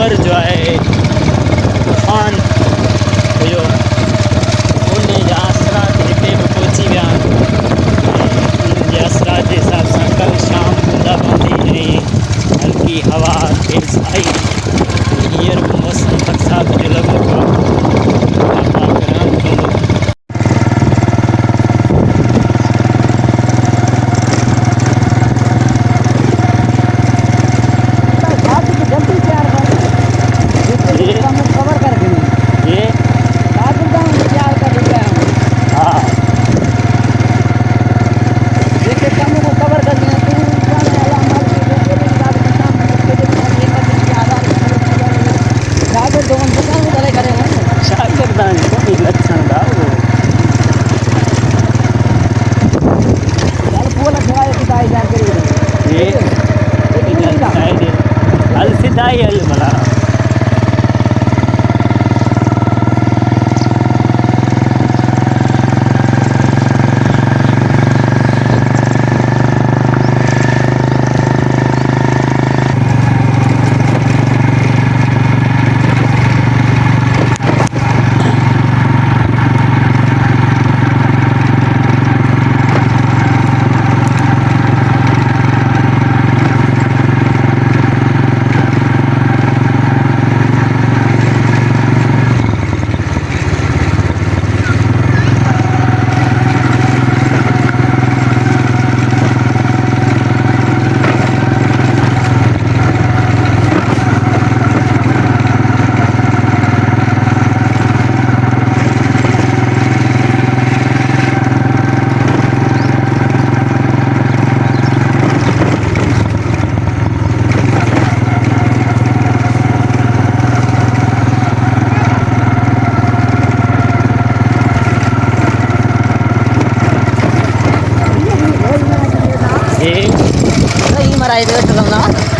ऊपर जो है तूफान हुयो उन जे आसरा ते हिते बि पहुची विया उन्हनि जे आसरा जे हिसाब सां कल्ह शाम बूंदाबांदी ऐं हल्की हवा तेज़ आई हींअर बि मौसम बरसाति जो लॻो पियो आहे पाक रहम कंदो अलसिदाई हल भला Ini marahin itu